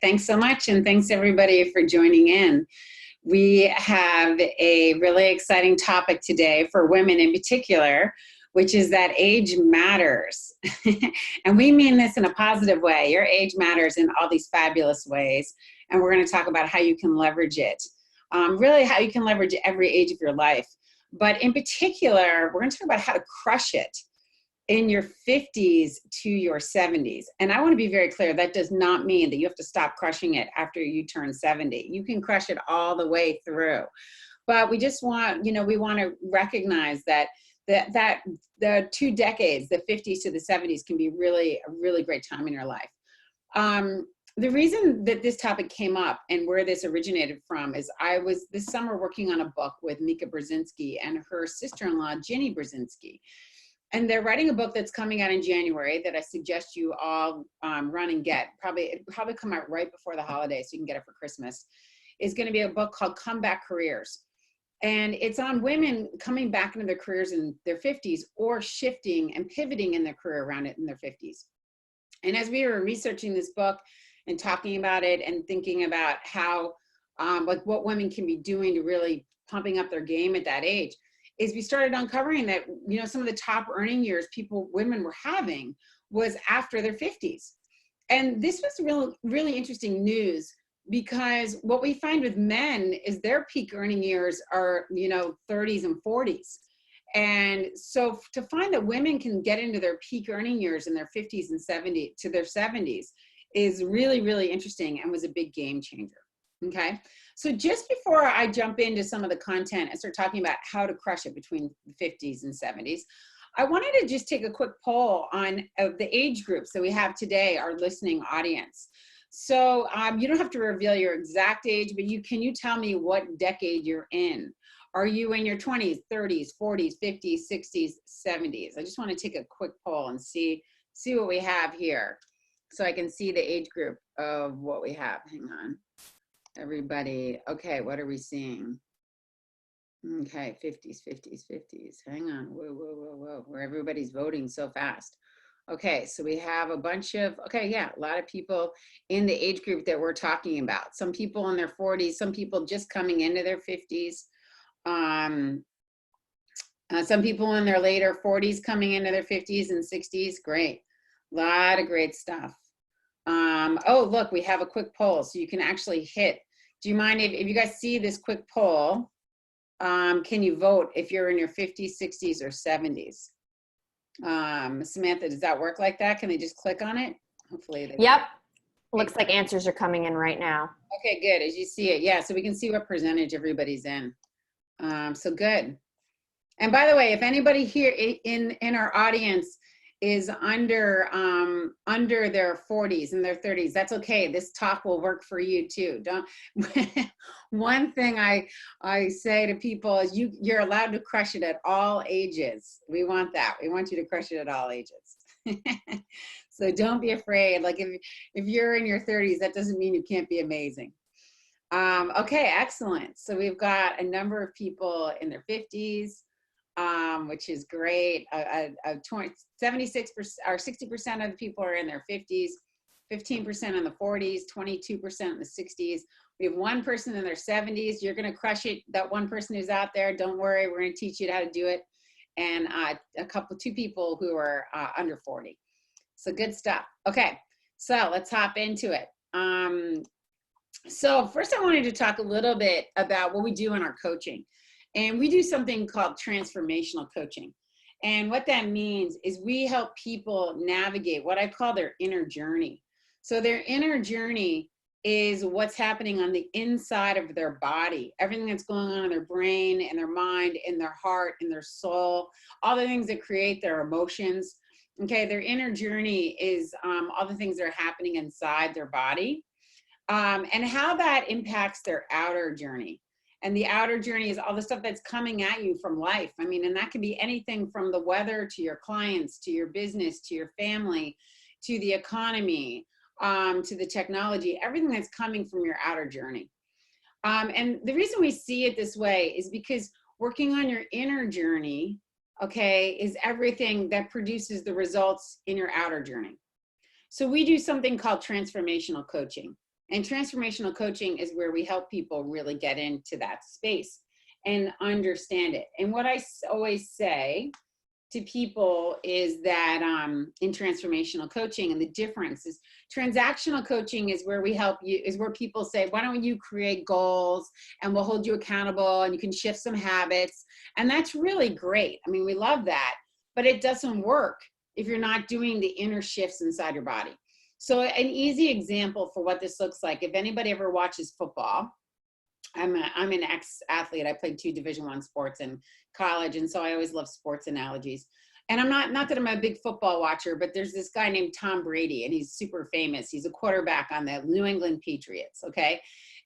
Thanks so much, and thanks everybody for joining in. We have a really exciting topic today for women in particular, which is that age matters. And we mean this in a positive way. Your age matters in all these fabulous ways, and we're going to talk about how you can leverage it. Really how you can leverage every age of your life. But in particular, we're going to talk about how to crush it in your 50s to your 70s. And I want to be very clear, that does not mean that you have to stop crushing it after you turn 70. You can crush it all the way through. But we just want, we want to recognize that the 2 decades, the 50s to the 70s, can be really a really great time in your life. The reason that this topic came up and where this originated from is I was this summer working on a book with Mika Brzezinski and her sister-in-law, Ginny Brzezinski. And they're writing a book that's coming out in January that I suggest you all run and get. It'll probably come out right before the holidays, so you can get it for Christmas. It's going to be a book called Comeback Careers. And it's on women coming back into their careers in their 50s or shifting and pivoting in their career around it in their 50s. And as we were researching this book and talking about it and thinking about how, like what women can be doing to really pumping up their game at that age, is we started uncovering that, some of the top earning years women were having was after their 50s. And this was really interesting news, because what we find with men is their peak earning years are, 30s and 40s. And so to find that women can get into their peak earning years in their 50s and 70s to their 70s is really, really interesting and was a big game changer. Okay, so just before I jump into some of the content and start talking about how to crush it between the 50s and 70s, I wanted to just take a quick poll on the age groups that we have today, our listening audience. So you don't have to reveal your exact age, but can you tell me what decade you're in? Are you in your 20s, 30s, 40s, 50s, 60s, 70s? I just want to take a quick poll and see what we have here, so I can see the age group of what we have. Hang on. Everybody, okay, what are we seeing? Okay, 50s. Hang on, whoa, where everybody's voting so fast. Okay, so we have a bunch of, a lot of people in the age group that we're talking about. Some people in their 40s, some people just coming into their 50s. Some people in their later 40s coming into their 50s and 60s. Great, a lot of great stuff. Oh, look, we have a quick poll, so you can actually hit. Do you mind if you guys see this quick poll, can you vote if you're in your 50s, 60s, or 70s? Samantha, does that work like that? Can they just click on it? Hopefully they Yep. Looks like answers are coming in right now. Okay, good. As you see it, yeah, so we can see what percentage everybody's in. So good. And by the way, if anybody here in our audience is under their 40s and their 30s, that's okay. This talk will work for you too. One thing I say to people is you're allowed to crush it at all ages. We want that. We want you to crush it at all ages. So don't be afraid. Like if you're in your 30s, that doesn't mean you can't be amazing. Okay, excellent. So we've got a number of people in their 50s. Which is great. 76% or 60% of the people are in their 50s, 15% in the 40s, 22% in the 60s. We have one person in their 70s. You're going to crush it. That one person who's out there, don't worry, we're going to teach you how to do it. And two people who are under 40. So good stuff. Okay, so let's hop into it. So first I wanted to talk a little bit about what we do in our coaching. And we do something called transformational coaching. And what that means is we help people navigate what I call their inner journey. So their inner journey is what's happening on the inside of their body, everything that's going on in their brain, in their mind, in their heart, in their soul, all the things that create their emotions. Okay, their inner journey is all the things that are happening inside their body, and how that impacts their outer journey. And the outer journey is all the stuff that's coming at you from life. I mean, and that can be anything from the weather to your clients, to your business, to your family, to the economy, to the technology, everything that's coming from your outer journey. And the reason we see it this way is because working on your inner journey, okay, is everything that produces the results in your outer journey. So we do something called transformational coaching. And transformational coaching is where we help people really get into that space and understand it. And what I always say to people is that in transformational coaching, and the difference is transactional coaching is where we help you, is where people say, why don't you create goals and we'll hold you accountable and you can shift some habits. And that's really great. I mean, we love that, but it doesn't work if you're not doing the inner shifts inside your body. So an easy example for what this looks like, if anybody ever watches football, I'm an ex-athlete. I played 2 Division I sports in college, and so I always love sports analogies. And I'm not that I'm a big football watcher, but there's this guy named Tom Brady, and he's super famous. He's a quarterback on the New England Patriots, okay?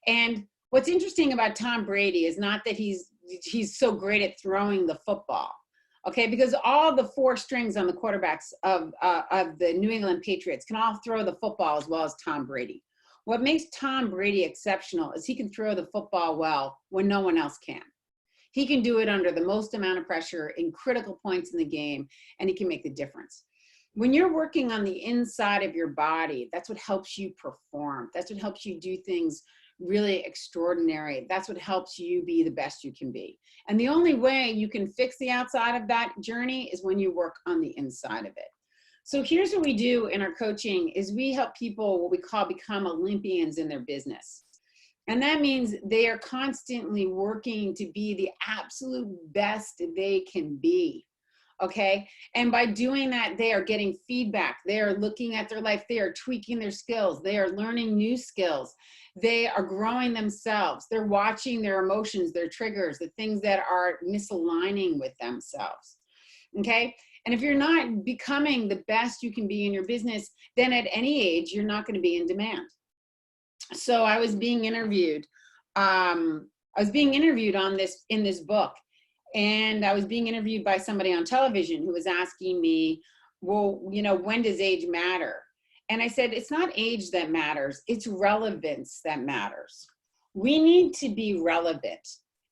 And what's interesting about Tom Brady is not that he's so great at throwing the football, okay? Because all the 4 strings on the quarterbacks of the New England Patriots can all throw the football as well as Tom Brady. What makes Tom Brady exceptional is he can throw the football well when no one else can. He can do it under the most amount of pressure in critical points in the game, and he can make the difference. When you're working on the inside of your body, that's what helps you perform. That's what helps you do things really extraordinary. That's what helps you be the best you can be. And the only way you can fix the outside of that journey is when you work on the inside of it. So here's what we do in our coaching is we help people what we call become Olympians in their business. And that means they are constantly working to be the absolute best they can be. Okay. And by doing that, they are getting feedback. They are looking at their life. They are tweaking their skills. They are learning new skills. They are growing themselves. They're watching their emotions, their triggers, the things that are misaligning with themselves. Okay. And if you're not becoming the best you can be in your business, then at any age, you're not going to be in demand. So I was being interviewed. On this, in this book, and I was being interviewed by somebody on television who was asking me, well, you know, when does age matter? And I said, it's not age that matters. It's relevance that matters. We need to be relevant.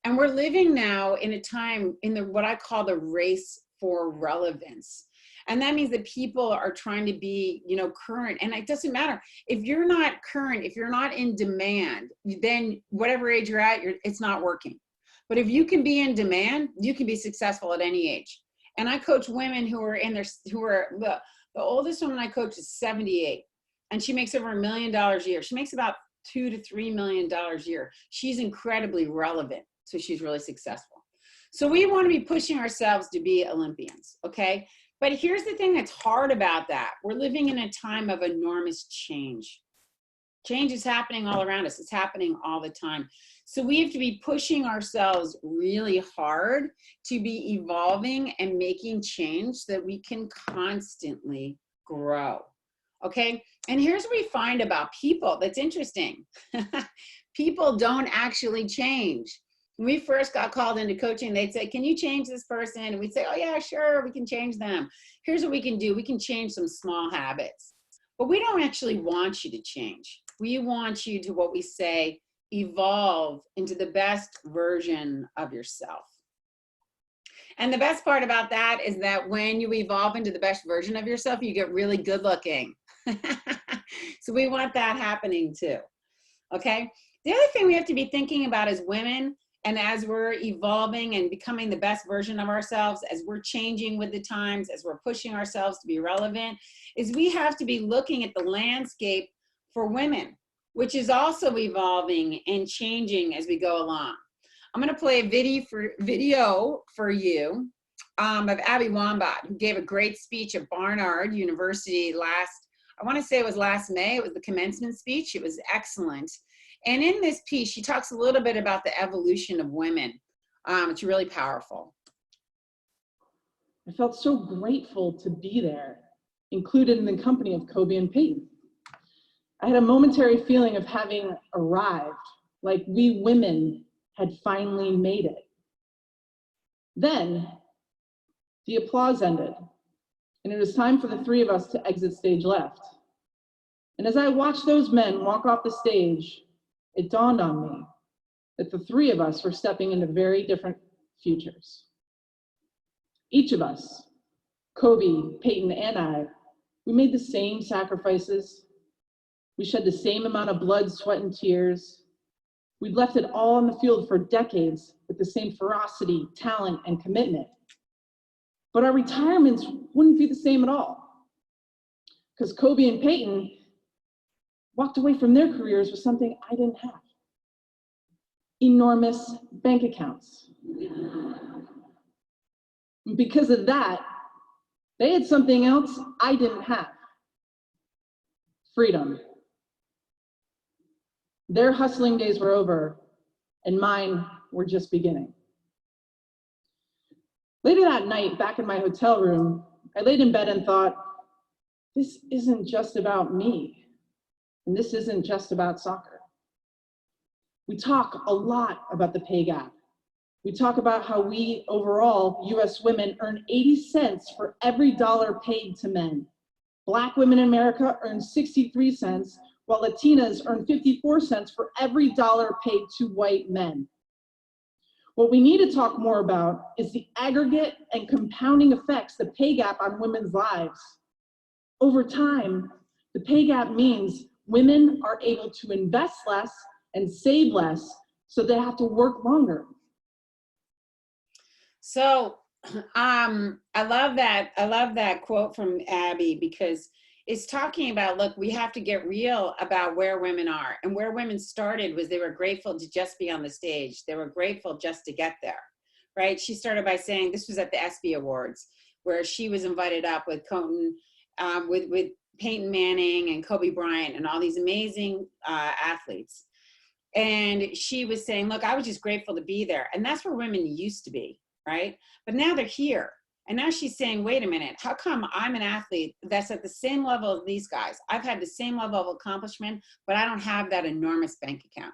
And we're living now in a time in what I call the race for relevance. And that means that people are trying to be, you know, current. And it doesn't matter. If you're not current, if you're not in demand, then whatever age you're at, it's not working. But if you can be in demand, you can be successful at any age. And I coach women the oldest woman I coach is 78. And she makes over $1 million a year. She makes about $2 to $3 million a year. She's incredibly relevant. So she's really successful. So we want to be pushing ourselves to be Olympians, okay? But here's the thing that's hard about that. We're living in a time of enormous change. Change is happening all around us. It's happening all the time. So we have to be pushing ourselves really hard to be evolving and making change so that we can constantly grow, okay? And here's what we find about people that's interesting. People don't actually change. When we first got called into coaching, they'd say, can you change this person? And we'd say, oh yeah, sure, we can change them. Here's what we can do. We can change some small habits. But we don't actually want you to change. We want you to, what we say, evolve into the best version of yourself. And the best part about that is that when you evolve into the best version of yourself, you get really good looking. So we want that happening too, okay? The other thing we have to be thinking about as women, and as we're evolving and becoming the best version of ourselves, as we're changing with the times, as we're pushing ourselves to be relevant, is we have to be looking at the landscape for women, which is also evolving and changing as we go along. I'm going to play a video for you of Abby Wambach, who gave a great speech at Barnard University I want to say it was last May. It was the commencement speech. It was excellent. And in this piece, she talks a little bit about the evolution of women. It's really powerful. I felt so grateful to be there, included in the company of Kobe and Peyton. I had a momentary feeling of having arrived, like we women had finally made it. Then the applause ended, and it was time for the 3 of us to exit stage left. And as I watched those men walk off the stage, it dawned on me that the 3 of us were stepping into very different futures. Each of us, Kobe, Peyton, and I, we made the same sacrifices, We shed the same amount of blood, sweat, and tears. We'd left it all on the field for decades with the same ferocity, talent, and commitment. But our retirements wouldn't be the same at all, because Kobe and Peyton walked away from their careers with something I didn't have: enormous bank accounts. And because of that, they had something else I didn't have: freedom. Their hustling days were over, and mine were just beginning. Later that night, back in my hotel room, I laid in bed and thought, this isn't just about me, and this isn't just about soccer. We talk a lot about the pay gap. We talk about how we, overall, US women earn 80 cents for every dollar paid to men. Black women in America earn 63 cents, while Latinas earn 54 cents for every dollar paid to white men. What we need to talk more about is the aggregate and compounding effects the pay gap on women's lives. Over time, the pay gap means women are able to invest less and save less, so they have to work longer. So I love that. I love that quote from Abby, because it's talking about, look, we have to get real about where women are. And where women started was they were grateful to just be on the stage. They were grateful just to get there, right? She started by saying, this was at the ESPY Awards, where she was invited up with with Peyton Manning and Kobe Bryant and all these amazing athletes. And she was saying, look, I was just grateful to be there. And that's where women used to be, right? But now they're here. And now she's saying, wait a minute, how come I'm an athlete that's at the same level as these guys? I've had the same level of accomplishment, but I don't have that enormous bank account.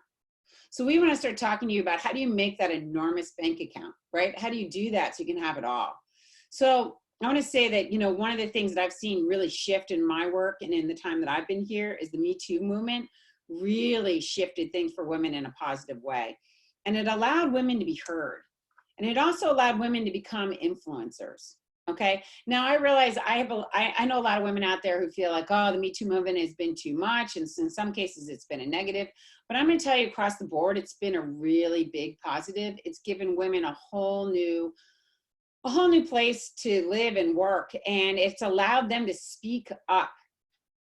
So we want to start talking to you about, how do you make that enormous bank account, right? How do you do that so you can have it all? So I want to say that, you know, one of the things that I've seen really shift in my work and in the time that I've been here is the Me Too movement really shifted things for women in a positive way. And it allowed women to be heard. And it also allowed women to become influencers. Okay. Now I realize I know a lot of women out there who feel like, oh, the Me Too movement has been too much. And in some cases it's been a negative, but I'm going to tell you across the board, it's been a really big positive. It's given women a whole new place to live and work. And it's allowed them to speak up.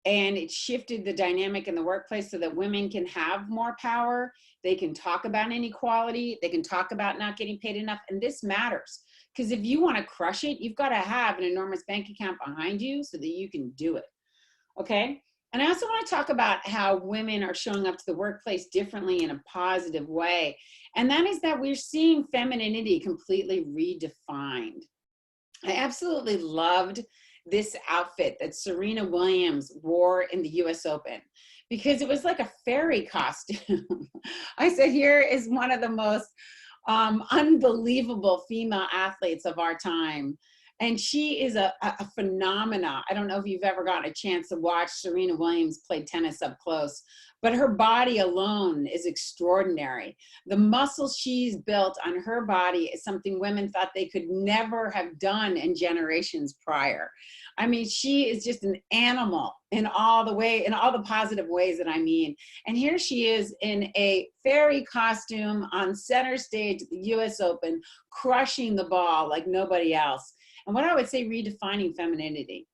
And it shifted the dynamic in the workplace so that women can have more power. They can talk about inequality. They can talk about not getting paid enough. And this matters, because if you want to crush it, you've got to have an enormous bank account behind you so that you can do it. Okay. And I also want to talk about how women are showing up to the workplace differently in a positive way. And that is that we're seeing femininity completely redefined. I absolutely loved this outfit that Serena Williams wore in the US Open, because it was like a fairy costume. I said, here is one of the most unbelievable female athletes of our time. And she is a phenomena. I don't know if you've ever gotten a chance to watch Serena Williams play tennis up close, but her body alone is extraordinary. The muscles she's built on her body is something women thought they could never have done in generations prior. I mean, she is just an animal in all the positive ways that I mean. And here she is in a fairy costume on center stage at the US Open, crushing the ball like nobody else. And what I would say, redefining femininity.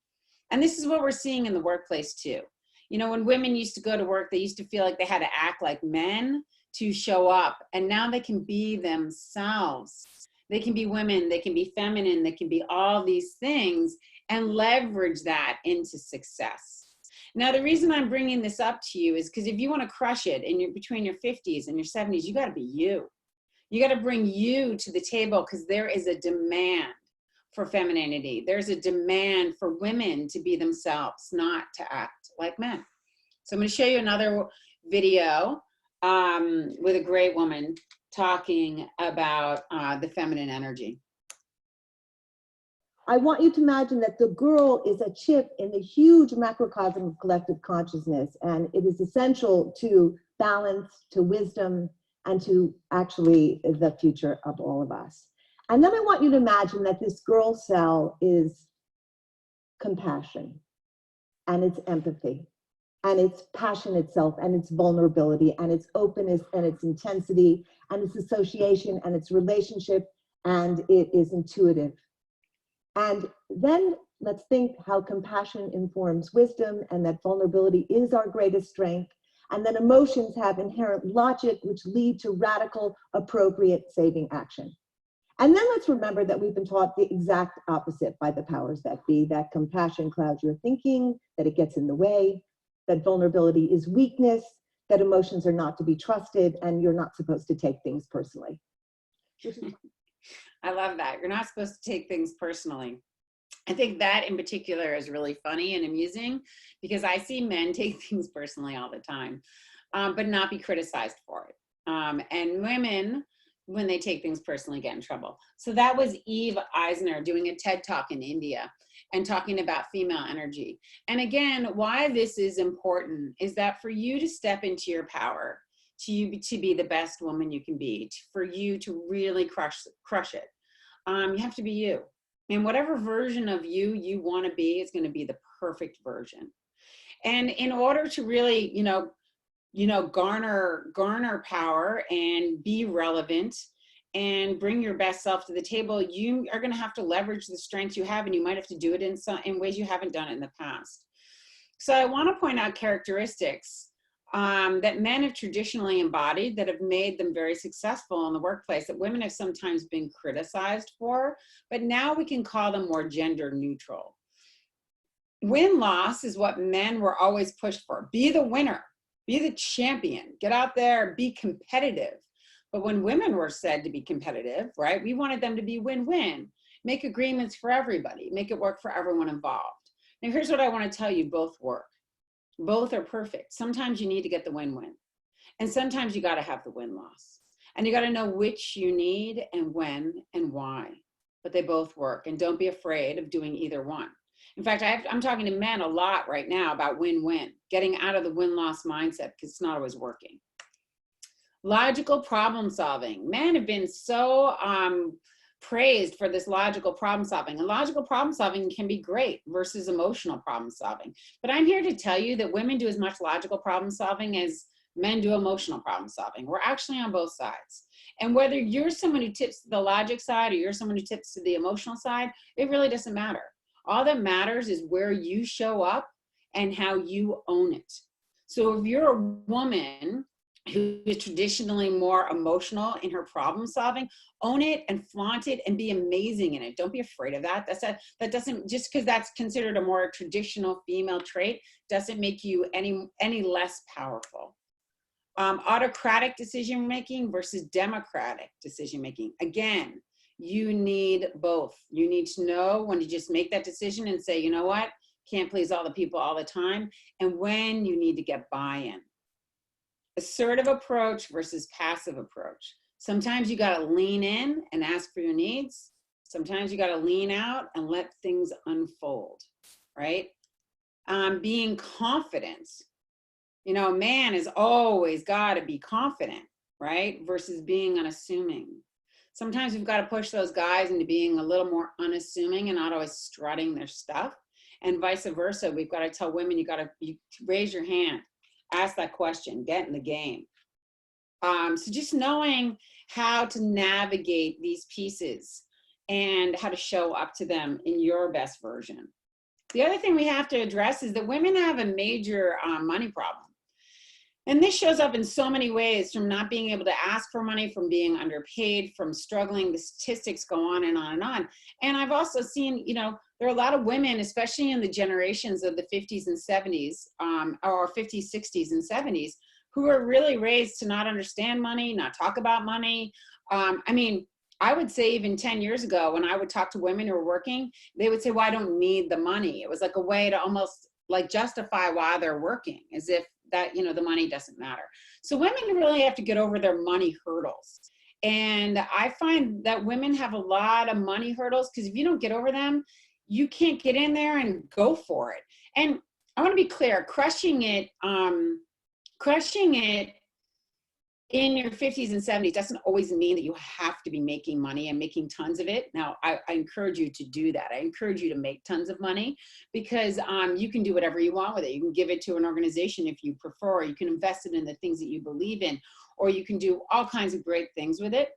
And this is what we're seeing in the workplace too. You know, when women used to go to work, they used to feel like they had to act like men to show up. And now they can be themselves. They can be women, they can be feminine, they can be all these things and leverage that into success. Now, the reason I'm bringing this up to you is because if you want to crush it and you're between your 50s and your 70s, you got to be you. You got to bring you to the table, because there is a demand for femininity. There's a demand for women to be themselves, not to act like men. So I'm going to show you another video with a great woman talking about the feminine energy. I want you to imagine that the girl is a chip in the huge macrocosm of collective consciousness, and it is essential to balance, to wisdom, and to actually the future of all of us. And then I want you to imagine that this girl cell is compassion, and it's empathy, and its passion itself, and its vulnerability, and its openness, and its intensity, and its association, and its relationship, and it is intuitive. And then let's think how compassion informs wisdom, and that vulnerability is our greatest strength, and that emotions have inherent logic which lead to radical, appropriate saving action. And then let's remember that we've been taught the exact opposite by the powers that be, that compassion clouds your thinking, that it gets in the way, that vulnerability is weakness, that emotions are not to be trusted, and you're not supposed to take things personally. I love that. You're not supposed to take things personally. I think that in particular is really funny and amusing, because I see men take things personally all the time, but not be criticized for it. And women, when they take things personally, get in trouble. So that was Eve Eisner doing a TED Talk in India and talking about female energy. And again, why this is important is that for you to step into your power, to be the best woman you can be, for you to really crush it, you have to be you. And whatever version of you you want to be is going to be the perfect version. And in order to really, garner power and be relevant and bring your best self to the table, you are going to have to leverage the strengths you have, and you might have to do it in ways you haven't done it in the past. So I want to point out characteristics that men have traditionally embodied that have made them very successful in the workplace, that women have sometimes been criticized for, but now we can call them more gender neutral. Win-loss is what men were always pushed for. Be the winner, be the champion, get out there, be competitive. But when women were said to be competitive, right, we wanted them to be win-win, make agreements for everybody, make it work for everyone involved. Now here's what I want to tell you, both work. Both are perfect. Sometimes you need to get the win-win, and sometimes you got to have the win-loss, and you got to know which you need and when and why, but they both work, and don't be afraid of doing either one. In fact, I'm talking to men a lot right now about win-win, getting out of the win-loss mindset, because it's not always working. Logical problem solving. Men have been so praised for this logical problem solving, and logical problem solving can be great versus emotional problem solving. But I'm here to tell you that women do as much logical problem solving as men do emotional problem solving. We're actually on both sides. And whether you're someone who tips to the logic side or you're someone who tips to the emotional side, it really doesn't matter. All that matters is where you show up and how you own it. So if you're a woman who is traditionally more emotional in her problem solving, own it and flaunt it and be amazing in it. Don't be afraid of that. That doesn't, just because that's considered a more traditional female trait, doesn't make you any less powerful. Autocratic decision making versus democratic decision making. Again, you need both. You need to know when to just make that decision and say, you know what, can't please all the people all the time, and when you need to get buy-in. Assertive approach versus passive approach. Sometimes you got to lean in and ask for your needs. Sometimes you got to lean out and let things unfold, right? Being confident. You know, a man has always got to be confident, right? Versus being unassuming. Sometimes we've got to push those guys into being a little more unassuming and not always strutting their stuff. And vice versa. We've got to tell women, you raise your hand. Ask that question, get in the game. So just knowing how to navigate these pieces and how to show up to them in your best version. The other thing we have to address is that women have a major money problem. And this shows up in so many ways, from not being able to ask for money, from being underpaid, from struggling. The statistics go on and on and on. And I've also seen, there are a lot of women, especially in the generations of the 50s and 70s, or 50s, 60s, and 70s, who are really raised to not understand money, not talk about money. I would say even 10 years ago, when I would talk to women who were working, they would say, well, I don't need the money. It was like a way to almost like justify why they're working, as if that, the money doesn't matter. So women really have to get over their money hurdles. And I find that women have a lot of money hurdles, because if you don't get over them, you can't get in there and go for it. And I want to be clear, crushing it in your 50s and 70s doesn't always mean that you have to be making money and making tons of it. Now, I encourage you to do that. I encourage you to make tons of money, because you can do whatever you want with it. You can give it to an organization if you prefer, or you can invest it in the things that you believe in, or you can do all kinds of great things with it.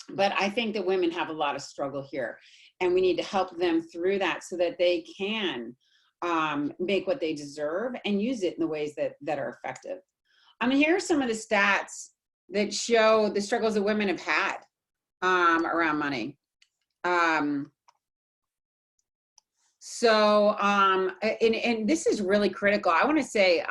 But I think that women have a lot of struggle here, and we need to help them through that so that they can make what they deserve and use it in the ways that are effective. Here are some of the stats that show the struggles that women have had around money. And this is really critical. I want to say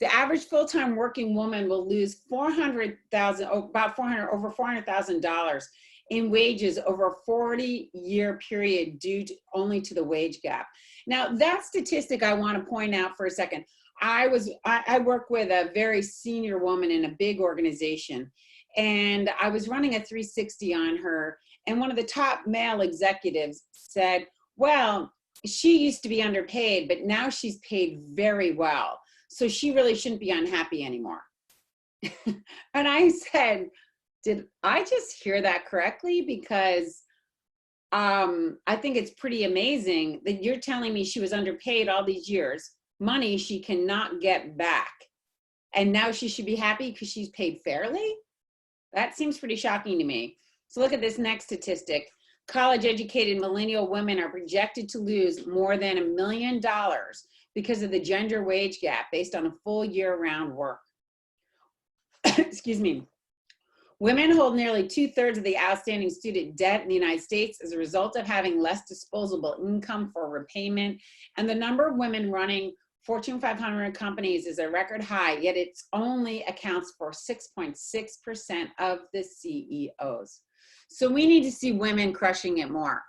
the average full-time working woman will lose over $400,000 in wages over a 40-year period due only to the wage gap. Now, that statistic I want to point out for a second. I work with a very senior woman in a big organization, and I was running a 360 on her, and one of the top male executives said, well, she used to be underpaid, but now she's paid very well, so she really shouldn't be unhappy anymore. And I said, did I just hear that correctly? Because I think it's pretty amazing that you're telling me she was underpaid all these years, money she cannot get back, and now she should be happy because she's paid fairly? That seems pretty shocking to me. So look at this next statistic. College-educated millennial women are projected to lose more than $1 million because of the gender wage gap based on a full year-round work. Excuse me. Women hold nearly 2/3 of the outstanding student debt in the United States as a result of having less disposable income for repayment. And the number of women running Fortune 500 companies is a record high, yet it only accounts for 6.6% of the CEOs. So we need to see women crushing it more.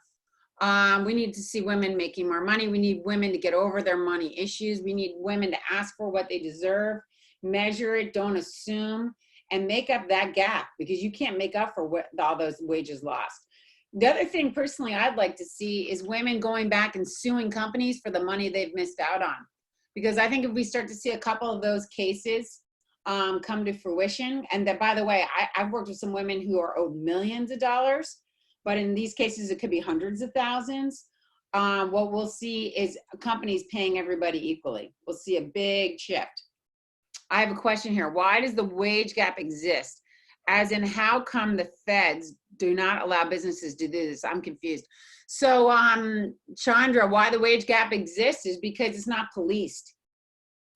We need to see women making more money. We need women to get over their money issues. We need women to ask for what they deserve, measure it, don't assume, and make up that gap, because you can't make up for all those wages lost. The other thing personally I'd like to see is women going back and suing companies for the money they've missed out on. Because I think if we start to see a couple of those cases come to fruition, and that, by the way, I've worked with some women who are owed millions of dollars, but in these cases it could be hundreds of thousands. What we'll see is companies paying everybody equally. We'll see a big shift. I have a question here. Why does the wage gap exist? As in, how come the feds do not allow businesses to do this? I'm confused. So, Chandra, why the wage gap exists is because it's not policed.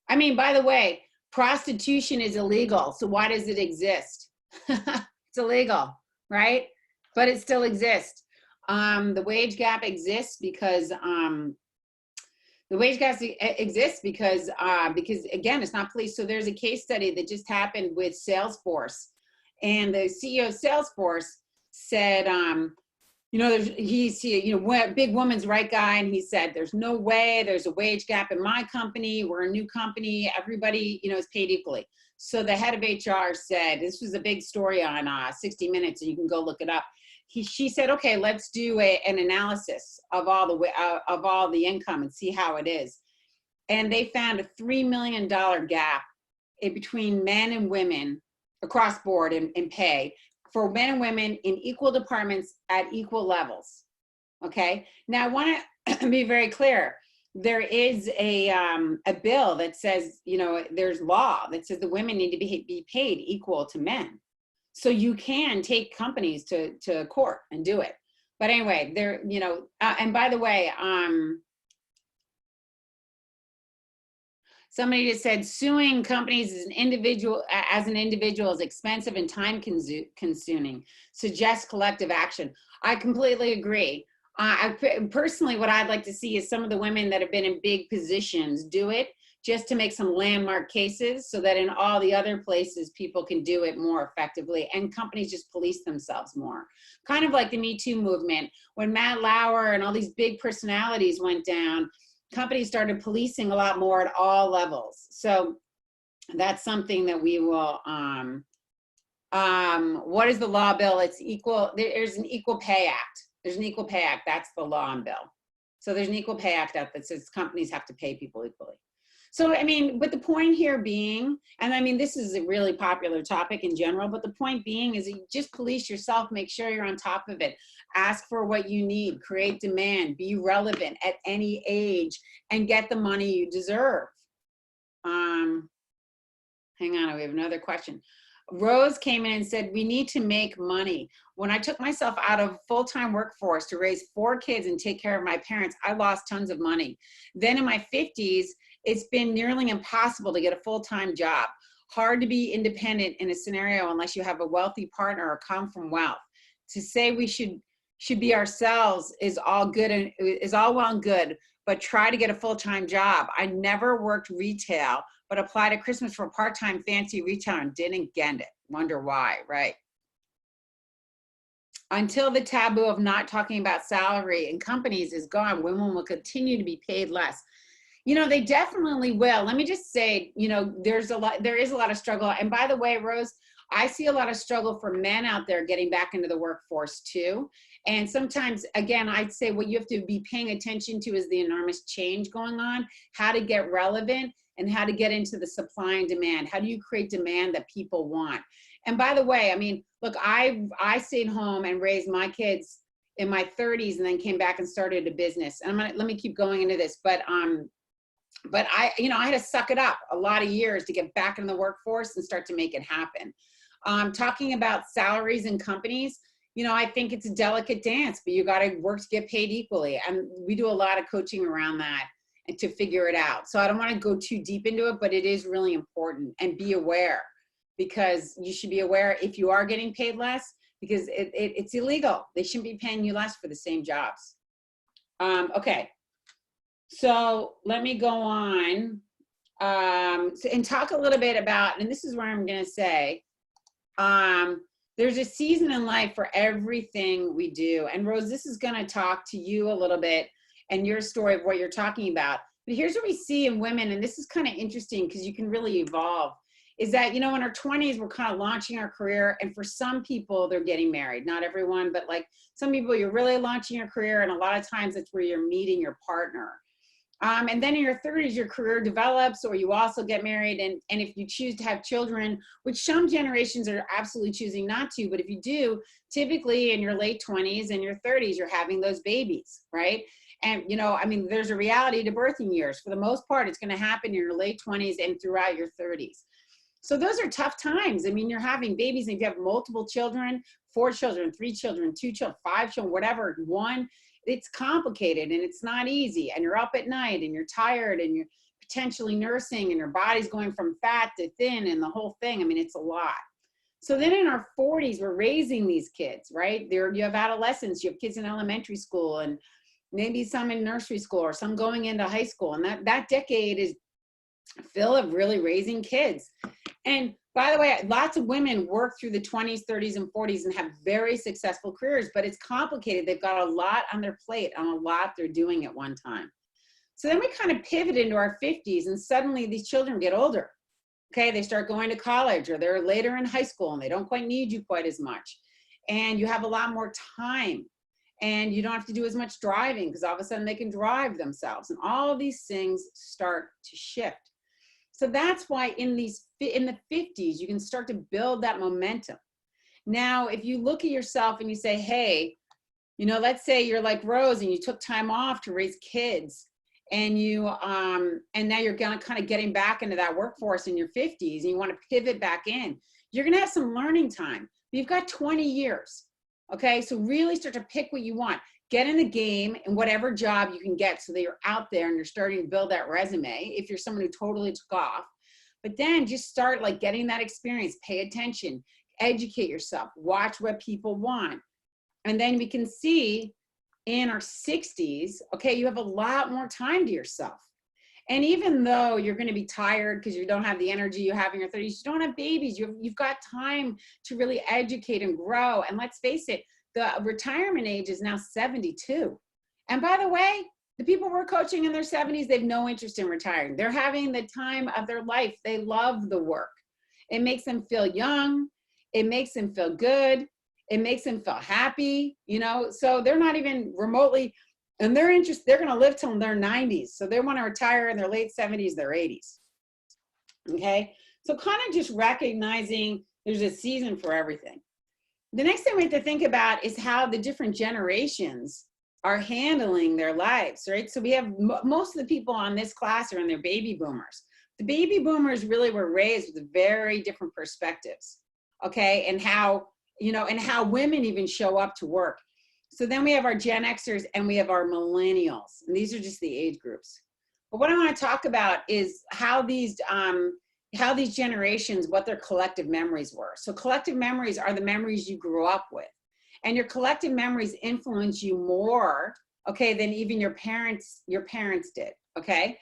I mean, by the way, prostitution is illegal. So why does it exist? It's illegal, right? But it still exists. The wage gap exists because because again, it's not policed. So there's a case study that just happened with Salesforce, and the CEO of Salesforce said, he's a big woman's right guy, and he said, there's no way there's a wage gap in my company. We're a new company. Everybody, is paid equally. So the head of HR said, this was a big story on 60 Minutes, and you can go look it up. She said, okay, let's do an analysis of all the income and see how it is. And they found a $3 million gap between men and women across board in pay for men and women in equal departments at equal levels. Okay. Now I want to be very clear. There is a bill that says, there's law that says the women need to be paid equal to men. So you can take companies to court and do it. But anyway, and by the way, somebody just said suing companies as an individual is expensive and time consuming. Suggest collective action. I completely agree. Personally, what I'd like to see is some of the women that have been in big positions do it, just to make some landmark cases so that in all the other places people can do it more effectively, and companies just police themselves more. Kind of like the Me Too movement. When Matt Lauer and all these big personalities went down, companies started policing a lot more at all levels. So that's something that we will, what is the law bill? It's equal, there's an Equal Pay Act. There's an Equal Pay Act, that's the law and bill. So there's an Equal Pay Act out that says companies have to pay people equally. So, I mean, but the point here being, and I mean, this is a really popular topic in general, but the point being is you just police yourself, make sure you're on top of it, ask for what you need, create demand, be relevant at any age, and get the money you deserve. Hang on, we have another question. Rose came in and said, we need to make money. When I took myself out of full-time workforce to raise 4 kids and take care of my parents, I lost tons of money. Then in my 50s, it's been nearly impossible to get a full-time job. Hard to be independent in a scenario unless you have a wealthy partner or come from wealth. To say we should be ourselves is all good and is all well and good, but try to get a full-time job. I never worked retail, but applied at Christmas for a part-time fancy retailer and didn't get it. Wonder why, right? Until the taboo of not talking about salary in companies is gone, women will continue to be paid less. You know, they definitely will. Let me just say, you know, there is a lot of struggle. And by the way, Rose, I see a lot of struggle for men out there getting back into the workforce too. And sometimes, again, I'd say what you have to be paying attention to is the enormous change going on, how to get relevant, and how to get into the supply and demand. How do you create demand that people want? And by the way, I mean, look, I stayed home and raised my kids in my 30s and then came back and started a business. And let me keep going into this, but I, you know, I had to suck it up a lot of years to get back in the workforce and start to make it happen. Talking about salaries in companies, you know, I think it's a delicate dance, but you got to work to get paid equally. And we do a lot of coaching around that and to figure it out. So I don't want to go too deep into it, but it is really important, and be aware, because you should be aware if you are getting paid less, because it's illegal. They shouldn't be paying you less for the same jobs. Okay. So let me go on and talk a little bit about, and this is where I'm going to say, there's a season in life for everything we do. And Rose, this is going to talk to you a little bit and your story of what you're talking about. But here's what we see in women, and this is kind of interesting because you can really evolve, is that, you know, in our 20s, we're kind of launching our career. And for some people, they're getting married. Not everyone, but like some people, you're really launching your career. And a lot of times it's where you're meeting your partner. And then in your 30s, your career develops, or you also get married. And if you choose to have children, which some generations are absolutely choosing not to, but if you do, typically in your late 20s and your 30s, you're having those babies, right? And, you know, I mean, there's a reality to birthing years. For the most part, it's going to happen in your late 20s and throughout your 30s. So those are tough times. I mean, you're having babies, and if you have multiple children, 4 children, 3 children, 2 children, 5 children, whatever, one, it's complicated and it's not easy. And you're up at night and you're tired and you're potentially nursing and your body's going from fat to thin and the whole thing. I mean, it's a lot. So then in our 40s, we're raising these kids, right? You have adolescents, you have kids in elementary school, and maybe some in nursery school, or some going into high school. And that decade is full of really raising kids. And by the way, lots of women work through the 20s, 30s, and 40s and have very successful careers, but it's complicated. They've got a lot on their plate, on a lot they're doing at one time. So then we kind of pivot into our 50s, and suddenly these children get older. Okay, they start going to college, or they're later in high school and they don't quite need you quite as much. And you have a lot more time, and you don't have to do as much driving because all of a sudden they can drive themselves, and all of these things start to shift. So that's why in the 50s, you can start to build that momentum. Now, if you look at yourself and you say, hey, you know, let's say you're like Rose and you took time off to raise kids, and and now you're kind of getting back into that workforce in your 50s, and you want to pivot back in, you're going to have some learning time. You've got 20 years. Okay, so really start to pick what you want. Get in the game in whatever job you can get, so that you're out there and you're starting to build that resume if you're someone who totally took off. But then just start like getting that experience, pay attention, educate yourself, watch what people want. And then we can see in our 60s, okay, you have a lot more time to yourself. And even though you're going to be tired because you don't have the energy you have in your 30s, you don't have babies, you've got time to really educate and grow. And let's face it, the retirement age is now 72. And by the way, the people we're coaching in their 70s, they have no interest in retiring. They're having the time of their life. They love the work. It makes them feel young. It makes them feel good. It makes them feel happy, you know, so they're not even remotely And they're going to live till their 90s. So they want to retire in their late 70s, their 80s. Okay. So kind of just recognizing there's a season for everything. The next thing we have to think about is how the different generations are handling their lives, right? So we have most of the people on this class are in their baby boomers. The baby boomers really were raised with very different perspectives, okay? And how, and how women even show up to work. So then we have our Gen Xers and we have our millennials. And these are just the age groups. But what I want to talk about is how these generations, what their collective memories were. So collective memories are the memories you grew up with. And your collective memories influence you more, okay, than even your parents did, okay?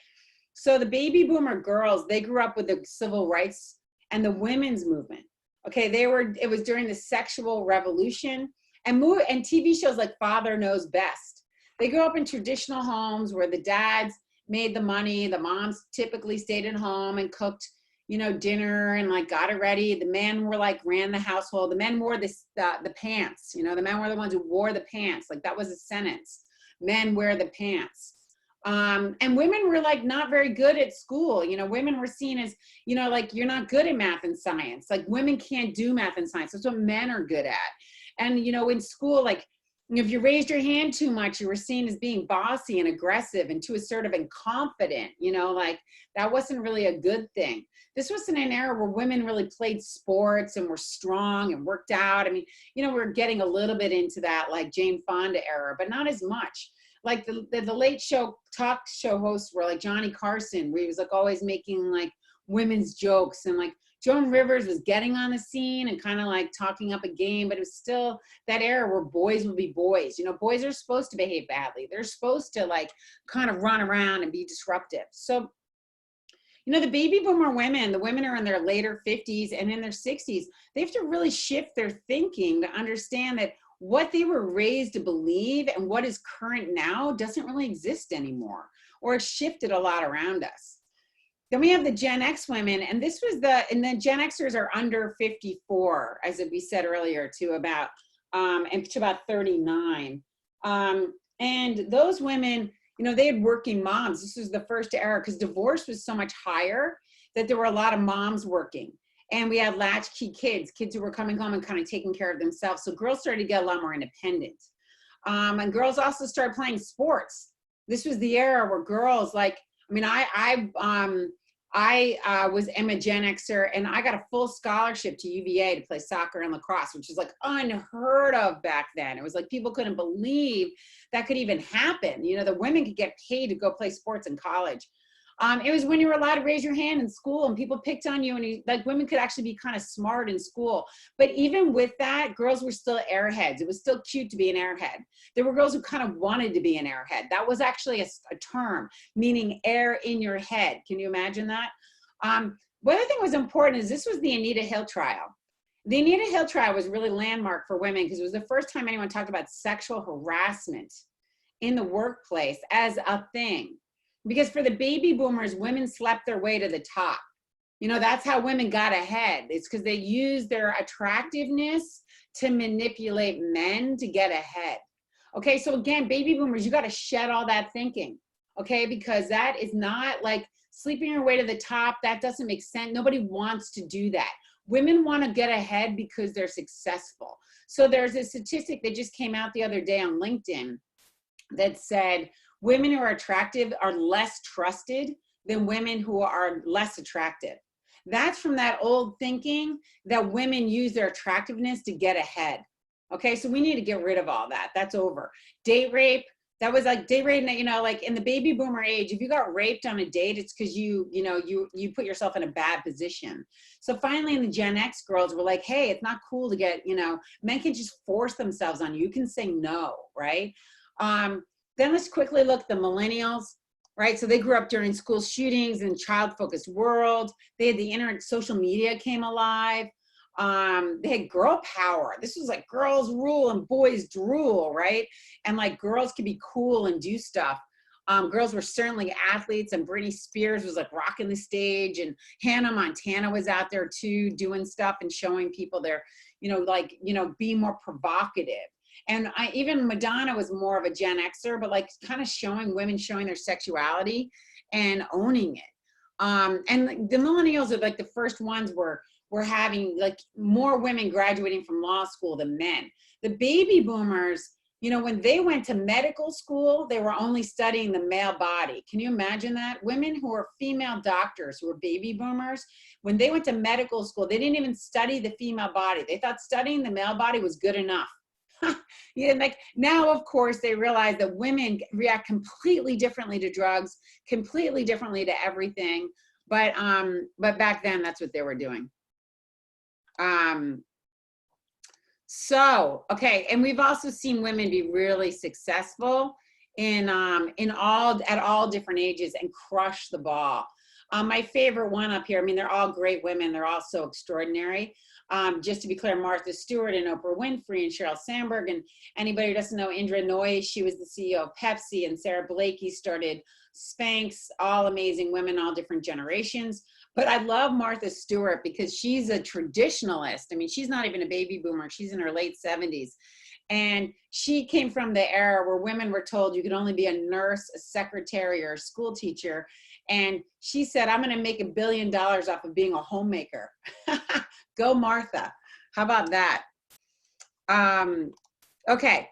So the baby boomer girls, they grew up with the civil rights and the women's movement, okay? It was during the sexual revolution and TV shows like Father Knows Best. They grew up in traditional homes where the dads made the money, the moms typically stayed at home and cooked, dinner and like got it ready. The men were like ran the household. The men wore the pants, the men were the ones who wore the pants. Like that was a sentence. Men wear the pants. And women were like not very good at school. Women were seen as, like you're not good at math and science. Like women can't do math and science. That's what men are good at. And, in school, like if you raised your hand too much, you were seen as being bossy and aggressive and too assertive and confident, like that wasn't really a good thing. This wasn't an era where women really played sports and were strong and worked out. I mean, we're getting a little bit into that like Jane Fonda era, but not as much. Like the late show talk show hosts were like Johnny Carson, where he was like always making like women's jokes, and like Joan Rivers was getting on the scene and kind of like talking up a game, but it was still that era where boys would be boys. Boys are supposed to behave badly. They're supposed to like kind of run around and be disruptive. So, the baby boomer women, the women are in their later 50s and in their 60s, they have to really shift their thinking to understand that what they were raised to believe and what is current now doesn't really exist anymore, or it's shifted a lot around us. Then we have the Gen X women, and and the Gen Xers are under 54, as we said earlier, to about 39. And those women, they had working moms. This was the first era because divorce was so much higher that there were a lot of moms working. And we had latchkey kids who were coming home and kind of taking care of themselves. So girls started to get a lot more independent. And girls also started playing sports. This was the era where girls I'm a Gen Xer, and I got a full scholarship to UVA to play soccer and lacrosse, which is like unheard of back then. It was like people couldn't believe that could even happen. The women could get paid to go play sports in college. It was when you were allowed to raise your hand in school and people picked on you, and women could actually be kind of smart in school. But even with that, girls were still airheads. It was still cute to be an airhead. There were girls who kind of wanted to be an airhead. That was actually a term meaning air in your head. Can you imagine that? One other thing was important is this was the Anita Hill trial. The Anita Hill trial was really landmark for women because it was the first time anyone talked about sexual harassment in the workplace as a thing. Because for the baby boomers, women slept their way to the top. That's how women got ahead. It's because they used their attractiveness to manipulate men to get ahead. Okay, so again, baby boomers, you got to shed all that thinking, okay? Because that is not like sleeping your way to the top. That doesn't make sense. Nobody wants to do that. Women want to get ahead because they're successful. So there's a statistic that just came out the other day on LinkedIn that said, women who are attractive are less trusted than women who are less attractive. That's from that old thinking that women use their attractiveness to get ahead. Okay, so we need to get rid of all that. That's over. Date rape, that was like date rape, like in the baby boomer age, if you got raped on a date, it's because you put yourself in a bad position. So finally in the Gen X girls were like, hey, it's not cool to get, men can just force themselves on you. You can say no, right? Then let's quickly look at the millennials, right? So they grew up during school shootings and child-focused world. They had the internet, social media came alive. They had girl power. This was like girls rule and boys drool, right? And like girls could be cool and do stuff. Girls were certainly athletes, and Britney Spears was like rocking the stage, and Hannah Montana was out there too, doing stuff and showing people their, being more provocative. And even Madonna was more of a Gen Xer, but like kind of showing women, showing their sexuality and owning it. And the millennials are like the first ones we're having like more women graduating from law school than men. The baby boomers, you know, when they went to medical school, they were only studying the male body. Can you imagine that? Women who are female doctors, who are baby boomers, when they went to medical school, they didn't even study the female body. They thought studying the male body was good enough. Yeah, like now, of course, they realize that women react completely differently to drugs, completely differently to everything. But back then, that's what they were doing. So, okay, and we've also seen women be really successful at all different ages and crush the ball. My favorite one up here, I mean, they're all great women. They're all so extraordinary. Just to be clear, Martha Stewart and Oprah Winfrey and Sheryl Sandberg, and anybody who doesn't know Indra Nooyi, she was the CEO of Pepsi, and Sarah Blakey started Spanx, all amazing women, all different generations. But I love Martha Stewart because she's a traditionalist. I mean, she's not even a baby boomer. She's in her late 70s. And she came from the era where women were told you could only be a nurse, a secretary, or a school teacher. And she said, I'm going to make $1 billion off of being a homemaker. Go, Martha. How about that? Okay.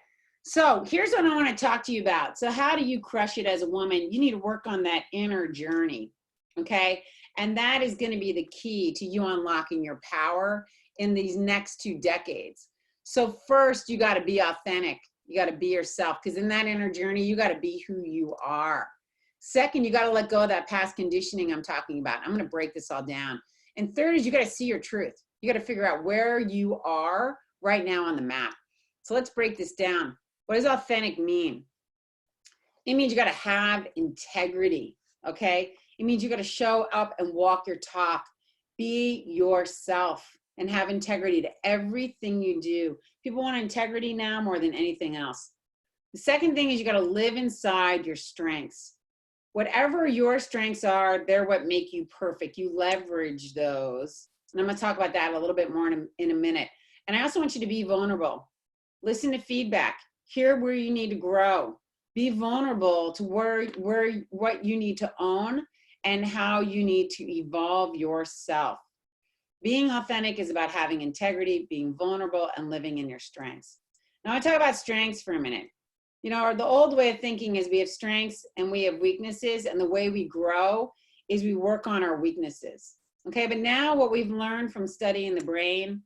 So here's what I want to talk to you about. So how do you crush it as a woman? You need to work on that inner journey. Okay. And that is going to be the key to you unlocking your power in these next 2 decades. So first, you got to be authentic. You got to be yourself, because in that inner journey, you got to be who you are. Second, you got to let go of that past conditioning I'm talking about. I'm going to break this all down. And third is you got to see your truth. You got to figure out where you are right now on the map. So let's break this down. What does authentic mean? It means you got to have integrity, okay? It means you got to show up and walk your talk. Be yourself and have integrity to everything you do. People want integrity now more than anything else. The second thing is you got to live inside your strengths. Whatever your strengths are, they're what make you perfect. You leverage those. And I'm going to talk about that a little bit more in a minute. And I also want you to be vulnerable. Listen to feedback. Hear where you need to grow. Be vulnerable to what you need to own and how you need to evolve yourself. Being authentic is about having integrity, being vulnerable, and living in your strengths. Now, I want to talk about strengths for a minute. You know, the old way of thinking is we have strengths and we have weaknesses, and the way we grow is we work on our weaknesses. Okay, but now what we've learned from studying the brain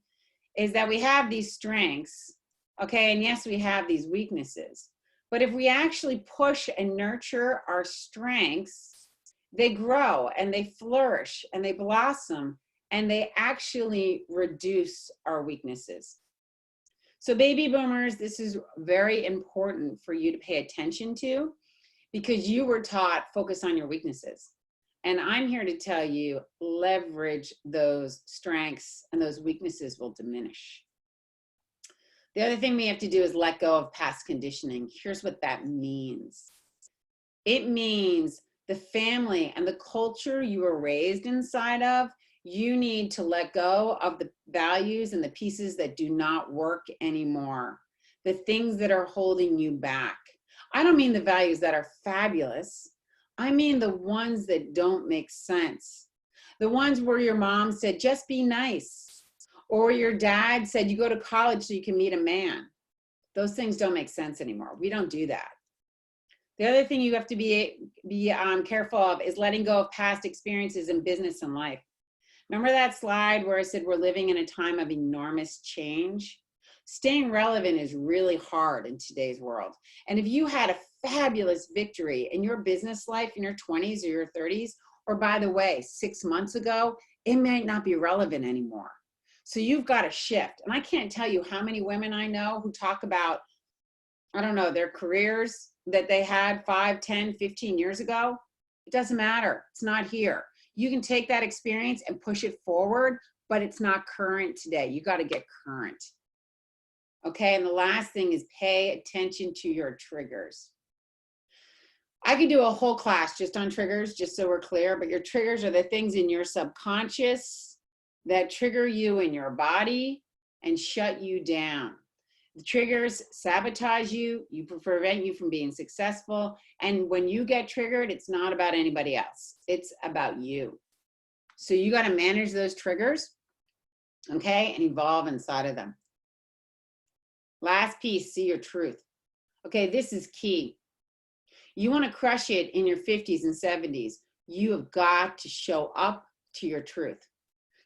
is that we have these strengths, okay, and yes, we have these weaknesses. But if we actually push and nurture our strengths, they grow and they flourish and they blossom, and they actually reduce our weaknesses. So baby boomers, this is very important for you to pay attention to, because you were taught focus on your weaknesses. And I'm here to tell you, leverage those strengths and those weaknesses will diminish. The other thing we have to do is let go of past conditioning. Here's what that means. It means the family and the culture you were raised inside of, you need to let go of the values and the pieces that do not work anymore. The things that are holding you back. I don't mean the values that are fabulous. I mean the ones that don't make sense. The ones where your mom said, just be nice. Or your dad said, you go to college so you can meet a man. Those things don't make sense anymore. We don't do that. The other thing you have to be careful of is letting go of past experiences in business and life. Remember that slide where I said we're living in a time of enormous change? Staying relevant is really hard in today's world. And if you had a fabulous victory in your business life in your 20s or your 30s, or by the way, 6 months ago, it might not be relevant anymore. So you've got to shift. And I can't tell you how many women I know who talk about, I don't know, their careers that they had 5, 10, 15 years ago. It doesn't matter. It's not here. You can take that experience and push it forward, but it's not current today. You got to get current. Okay, and the last thing is pay attention to your triggers. I could do a whole class just on triggers, just so we're clear, but your triggers are the things in your subconscious that trigger you in your body and shut you down. The triggers sabotage you, prevent you from being successful. And when you get triggered, it's not about anybody else. It's about you. So you got to manage those triggers, okay, and evolve inside of them. Last piece, see your truth. Okay, this is key. You want to crush it in your 50s and 70s. You have got to show up to your truth.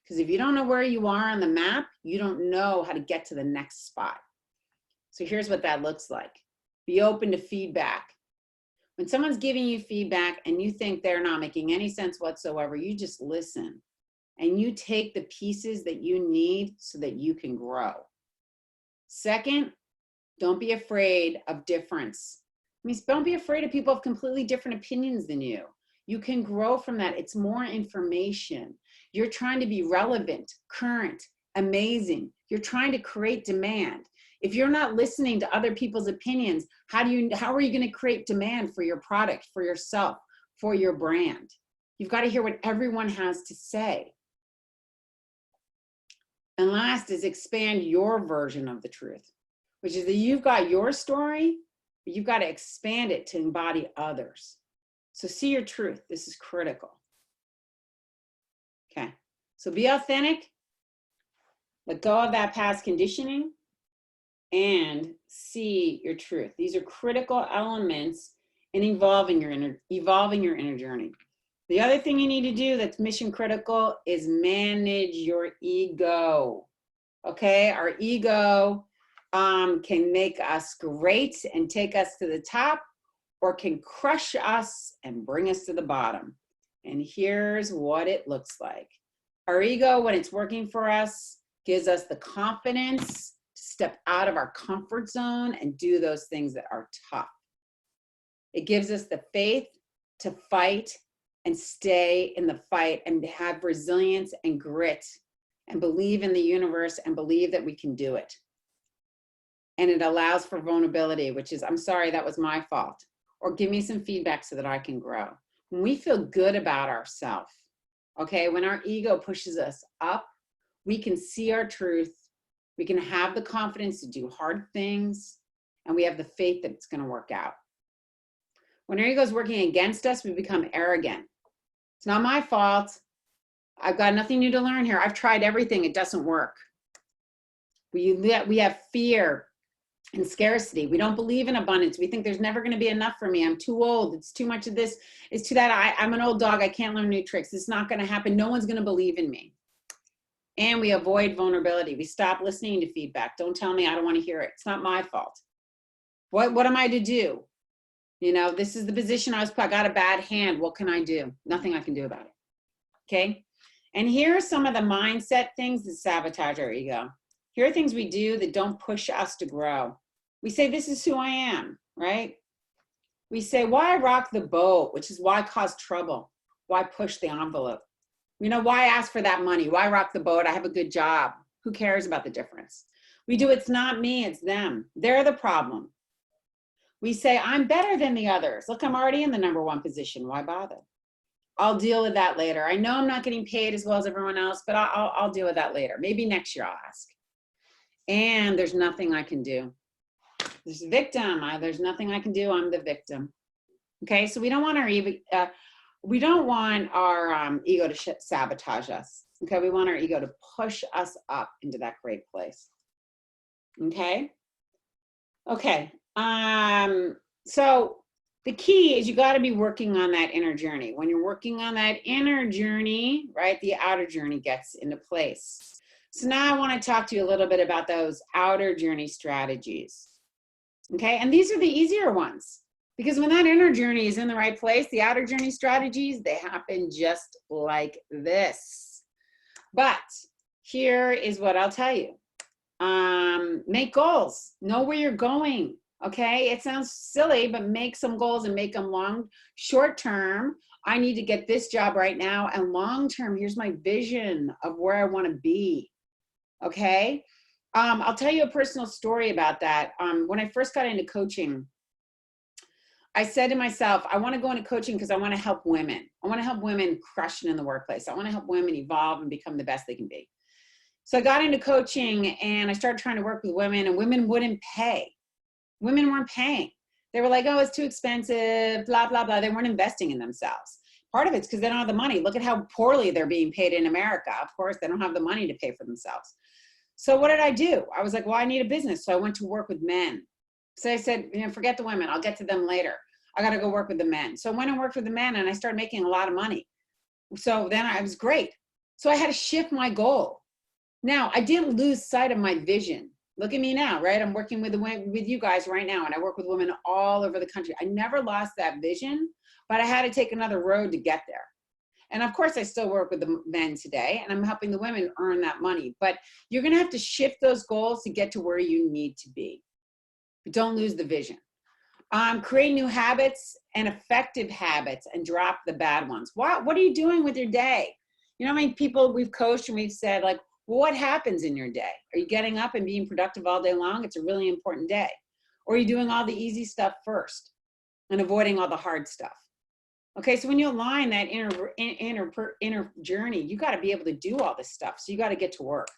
Because if you don't know where you are on the map, you don't know how to get to the next spot. So here's what that looks like. Be open to feedback. When someone's giving you feedback and you think they're not making any sense whatsoever, you just listen and you take the pieces that you need so that you can grow. Second, don't be afraid of difference. I mean, don't be afraid of people of completely different opinions than you. You can grow from that. It's more information. You're trying to be relevant, current, amazing. You're trying to create demand. If you're not listening to other people's opinions, how are you going to create demand for your product, for yourself, for your brand? You've got to hear what everyone has to say. And last is expand your version of the truth, which is that you've got your story, but you've got to expand it to embody others. So see your truth. This is critical. Okay. So be authentic. Let go of that past conditioning. And see your truth. These are critical elements in evolving your inner journey. The other thing you need to do that's mission critical is manage your ego. Okay, our ego can make us great and take us to the top, or can crush us and bring us to the bottom. And here's what it looks like. Our ego, when it's working for us, gives us the confidence step out of our comfort zone and do those things that are tough. It gives us the faith to fight and stay in the fight and have resilience and grit and believe in the universe and believe that we can do it. And it allows for vulnerability, which is, I'm sorry, that was my fault. Or give me some feedback so that I can grow. When we feel good about ourselves, okay, when our ego pushes us up, we can see our truth. We can have the confidence to do hard things, and we have the faith that it's going to work out. When our ego is working against us, we become arrogant. It's not my fault. I've got nothing new to learn here. I've tried everything. It doesn't work. We have fear and scarcity. We don't believe in abundance. We think there's never going to be enough for me. I'm too old. It's too much of this. It's too that. I'm an old dog. I can't learn new tricks. It's not going to happen. No one's going to believe in me. And we avoid vulnerability. We stop listening to feedback. Don't tell me, I don't want to hear it. It's not my fault. What am I to do? You know, this is the position I was put. I got a bad hand. What can I do? Nothing I can do about it. Okay. And here are some of the mindset things that sabotage our ego. Here are things we do that don't push us to grow. We say, this is who I am, right? We say, why rock the boat, which is why cause trouble? Why push the envelope? You know, why ask for that money? Why rock the boat? I have a good job. Who cares about the difference? We do, it's not me, it's them. They're the problem. We say, I'm better than the others. Look, I'm already in the #1 position. Why bother? I'll deal with that later. I know I'm not getting paid as well as everyone else, but I'll deal with that later. Maybe next year I'll ask. And there's nothing I can do. There's a victim. There's nothing I can do. I'm the victim. Okay, so we don't want our ego. We don't want our ego to sabotage us. Okay, we want our ego to push us up into that great place. Okay. Okay. So the key is you got to be working on that inner journey. When you're working on that inner journey, right, the outer journey gets into place. So now I want to talk to you a little bit about those outer journey strategies. Okay, and these are the easier ones. Because when that inner journey is in the right place, the outer journey strategies, they happen just like this. But here is what I'll tell you. Make goals. Know where you're going. Okay? It sounds silly, but make some goals and make them long. Short term, I need to get this job right now. And long term, here's my vision of where I want to be. Okay? I'll tell you a personal story about that. When I first got into coaching, I said to myself, I want to go into coaching because I want to help women. I want to help women crush it in the workplace. I want to help women evolve and become the best they can be. So I got into coaching and I started trying to work with women, and women wouldn't pay. Women weren't paying. They were like, oh, it's too expensive, blah, blah, blah. They weren't investing in themselves. Part of it's because they don't have the money. Look at how poorly they're being paid in America. Of course, they don't have the money to pay for themselves. So what did I do? I was like, well, I need a business. So I went to work with men. So I said, forget the women. I'll get to them later. I got to go work with the men. So I went and worked with the men, and I started making a lot of money. So then I was great. So I had to shift my goal. Now, I didn't lose sight of my vision. Look at me now, right? I'm working with you guys right now, and I work with women all over the country. I never lost that vision, but I had to take another road to get there. And of course, I still work with the men today, and I'm helping the women earn that money. But you're going to have to shift those goals to get to where you need to be. But don't lose the vision. Create new habits and effective habits, and drop the bad ones. What are you doing with your day? You know how many people we've coached and we've said, like, well, what happens in your day? Are you getting up and being productive all day long? It's a really important day. Or are you doing all the easy stuff first and avoiding all the hard stuff? Okay, so when you align that inner journey, you got to be able to do all this stuff. So you got to get to work.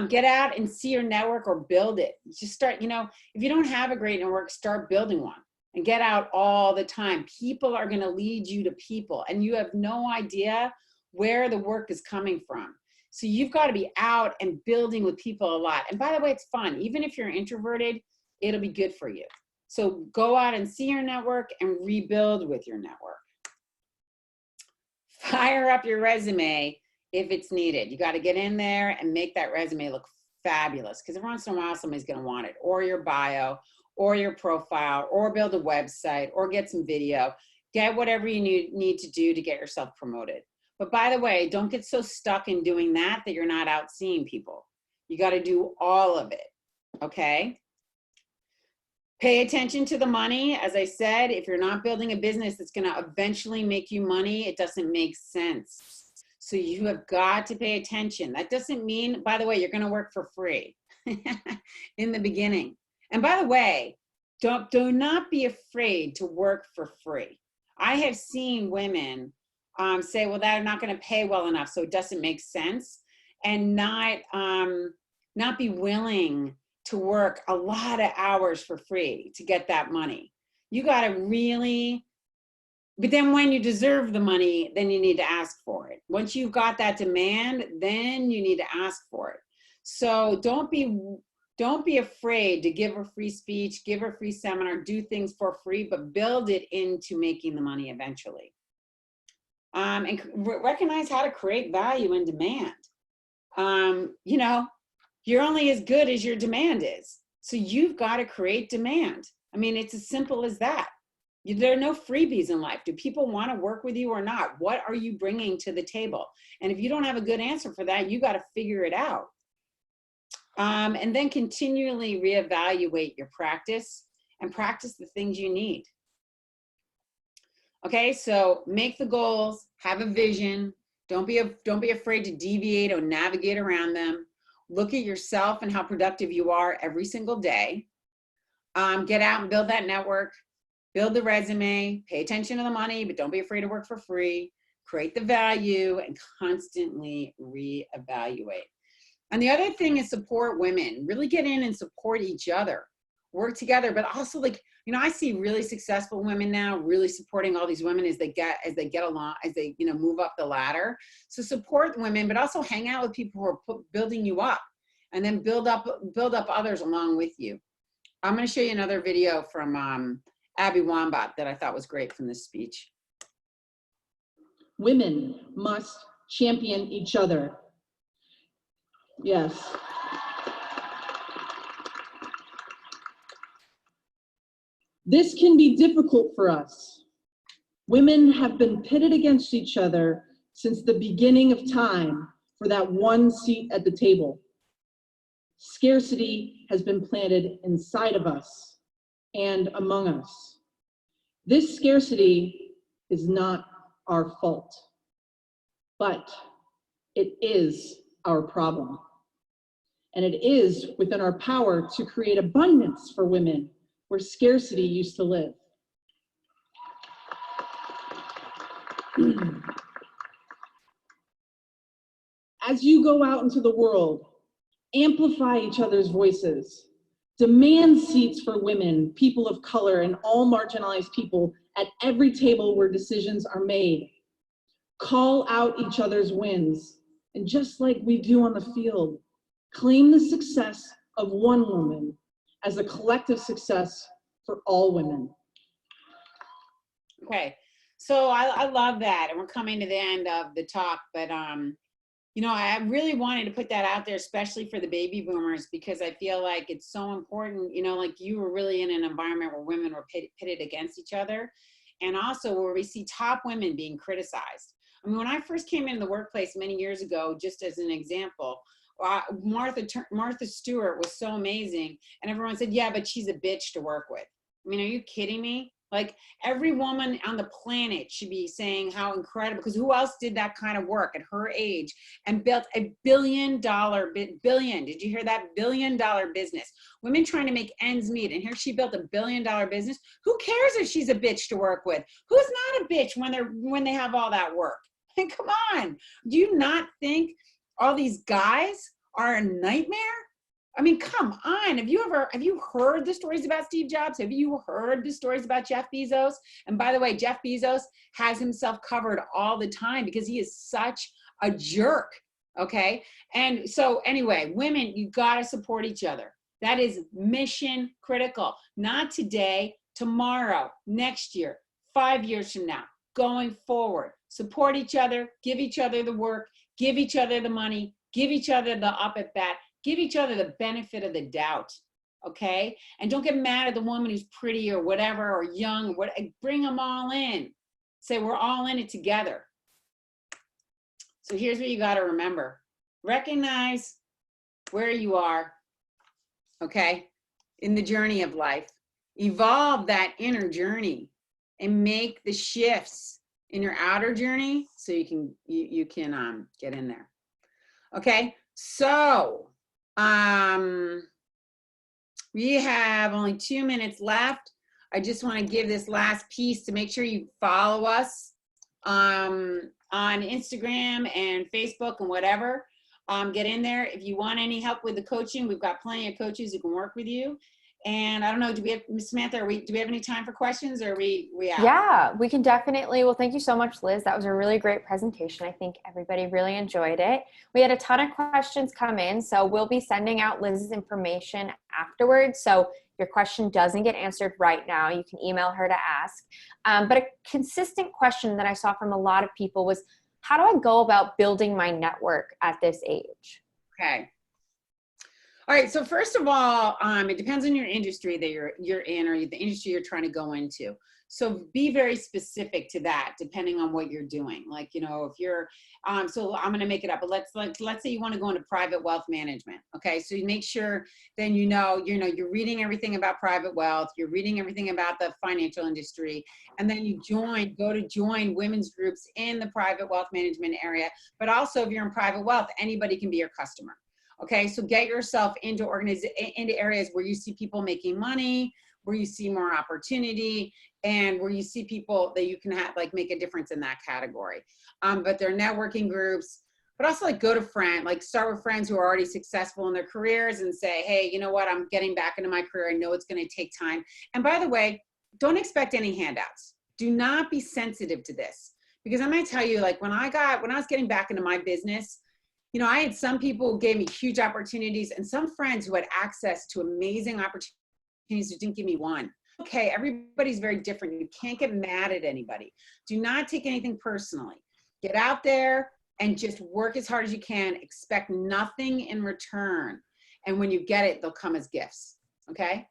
Get out and see your network or build it. Just start, if you don't have a great network, start building one and get out all the time. People are going to lead you to people, and you have no idea where the work is coming from. So you've got to be out and building with people a lot. And by the way, it's fun. Even if you're introverted, it'll be good for you. So go out and see your network and rebuild with your network. Fire up your resume if it's needed. You got to get in there and make that resume look fabulous, because every once in a while somebody's going to want it, or your bio, or your profile, or build a website, or get some video. Get whatever you need to do to get yourself promoted. But by the way, don't get so stuck in doing that you're not out seeing people. You got to do all of it, okay? Pay attention to the money. As I said, if you're not building a business that's going to eventually make you money, it doesn't make sense. So you have got to pay attention. That doesn't mean, by the way, you're going to work for free in the beginning. And by the way, do not be afraid to work for free. I have seen women say, well, they're not going to pay well enough, so it doesn't make sense, and not be willing to work a lot of hours for free to get that money. You got to really, but then when you deserve the money, then you need to ask for it. Once you've got that demand, then you need to ask for it. So don't be afraid to give a free speech, give a free seminar, do things for free, but build it into making the money eventually. And recognize how to create value and demand. You're only as good as your demand is. So you've got to create demand. I mean, it's as simple as that. There are no freebies in life. Do people want to work with you or not? What are you bringing to the table? And if you don't have a good answer for that, you got to figure it out. And then continually reevaluate your practice and practice the things you need. Okay, so make the goals, have a vision. Don't be afraid to deviate or navigate around them. Look at yourself and how productive you are every single day. Get out and build that network, build the resume, pay attention to the money, but don't be afraid to work for free. Create the value and constantly reevaluate. And the other thing is support women. Really get in and support each other. Work together, but also I see really successful women now really supporting all these women as they get along, as they move up the ladder. So support women, but also hang out with people who are building you up, and then build up others along with you. I'm going to show you another video from Abby Wambach that I thought was great from this speech. Women must champion each other. Yes. This can be difficult for us. Women have been pitted against each other since the beginning of time for that one seat at the table. Scarcity has been planted inside of us and among us. This scarcity is not our fault, but it is our problem. And it is within our power to create abundance for women where scarcity used to live. As you go out into the world, amplify each other's voices. Demand seats for women, people of color, and all marginalized people at every table where decisions are made. Call out each other's wins. And just like we do on the field, claim the success of one woman as a collective success for all women. Okay, so I love that, and we're coming to the end of the talk, but you know, I really wanted to put that out there, especially for the baby boomers, because I feel like it's so important. You know, like you were really in an environment where women were pitted against each other, and also where we see top women being criticized. I mean, when I first came into the workplace many years ago, just as an example, Martha Stewart was so amazing, and everyone said, yeah, but she's a bitch to work with. I mean, are you kidding me? Like, every woman on the planet should be saying how incredible, because who else did that kind of work at her age and built a billion, did you hear that? $1 billion business. Women trying to make ends meet, and here she built a $1 billion business. Who cares if she's a bitch to work with? Who's not a bitch when they have all that work? And come on, do you not think all these guys are a nightmare? I mean, come on. Have you heard the stories about Steve Jobs? Have you heard the stories about Jeff Bezos? And by the way, Jeff Bezos has himself covered all the time because he is such a jerk. Okay. And so anyway, women, you got to support each other. That is mission critical. Not today, tomorrow, next year, 5 years from now, going forward. Support each other, give each other the work, give each other the money, give each other the up at bat. Give each other the benefit of the doubt, okay? And don't get mad at the woman who's pretty or whatever, or young, bring them all in. Say, we're all in it together. So here's what you got to remember. Recognize where you are, okay, in the journey of life. Evolve that inner journey and make the shifts in your outer journey so you can get in there. Okay, so we have only 2 minutes left. I just want to give this last piece to make sure you follow us on Instagram and Facebook and whatever. Get in there. If you want any help with the coaching, we've got plenty of coaches who can work with you. And I don't know, do we have, Ms. Samantha, do we have any time for questions, or are we out? Yeah, we can definitely. Well, thank you so much, Liz. That was a really great presentation. I think everybody really enjoyed it. We had a ton of questions come in, so we'll be sending out Liz's information afterwards. So your question doesn't get answered right now, you can email her to ask. But a consistent question that I saw from a lot of people was, how do I go about building my network at this age? Okay. All right, so first of all, it depends on your industry that you're in, or the industry you're trying to go into. So be very specific to that, depending on what you're doing. Like, you know, if you're, so I'm going to make it up, but let's say you want to go into private wealth management. Okay, so you make sure then you're reading everything about private wealth, you're reading everything about the financial industry, and then you go to join women's groups in the private wealth management area. But also, if you're in private wealth, anybody can be your customer. Okay, so get yourself into areas where you see people making money, where you see more opportunity, and where you see people that you can have, like, make a difference in that category. But they're networking groups, but also like start with friends who are already successful in their careers and say, hey, you know what, I'm getting back into my career. I know it's going to take time. And by the way, don't expect any handouts. Do not be sensitive to this, because I'm going to tell you, like, when I was getting back into my business, you know, I had some people who gave me huge opportunities, and some friends who had access to amazing opportunities who didn't give me one. Okay, everybody's very different. You can't get mad at anybody. Do not take anything personally. Get out there and just work as hard as you can. Expect nothing in return. And when you get it, they'll come as gifts. Okay?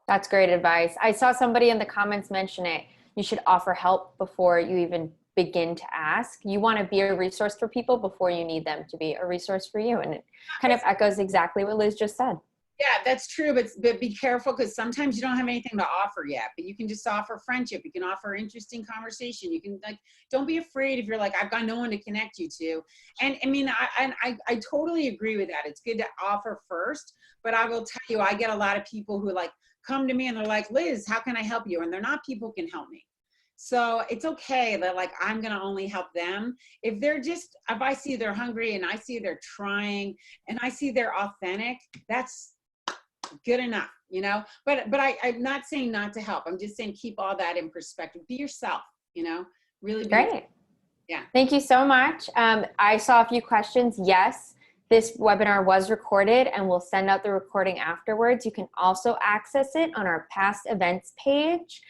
That's great advice. I saw somebody in the comments mention it. You should offer help before you even begin to ask. You want to be a resource for people before you need them to be a resource for you. And it kind of echoes exactly what Liz just said. Yeah, that's true, but be careful, because sometimes you don't have anything to offer yet, but you can just offer friendship. You can offer interesting conversation. You can, like, don't be afraid if you're like, I've got no one to connect you to. And I mean, I totally agree with that. It's good to offer first, but I will tell you, I get a lot of people who like come to me and they're like, Liz, how can I help you? And they're not people who can help me. So it's okay that like, I'm going to only help them. If I see they're hungry and I see they're trying and I see they're authentic, that's good enough, you know? But I'm not saying not to help. I'm just saying, keep all that in perspective. Be yourself, you know, really be yourself. Great. Yeah. Thank you so much. I saw a few questions. Yes, this webinar was recorded and we'll send out the recording afterwards. You can also access it on our past events page.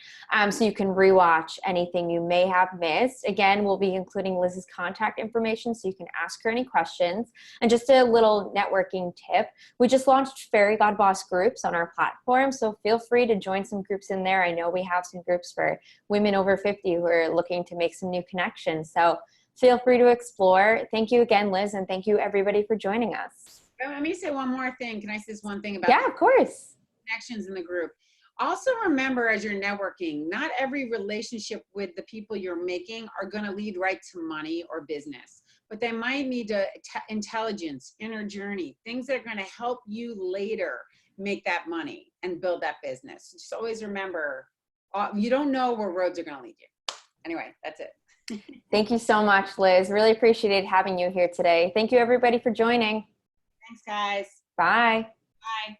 So you can rewatch anything you may have missed. Again, we'll be including Liz's contact information so you can ask her any questions. And just a little networking tip. We just launched Fairy God Boss groups on our platform. So feel free to join some groups in there. I know we have some groups for women over 50 who are looking to make some new connections. So feel free to explore. Thank you again, Liz, and thank you everybody for joining us. Let me say one more thing. Can I say this one thing about Yeah, of course. connections in the group? Also remember, as you're networking, not every relationship with the people you're making are going to lead right to money or business, but they might need intelligence, inner journey, things that are going to help you later make that money and build that business. Just always remember, you don't know where roads are going to lead you. Anyway, that's it. Thank you so much, Liz. Really appreciated having you here today. Thank you, everybody, for joining. Thanks, guys. Bye. Bye.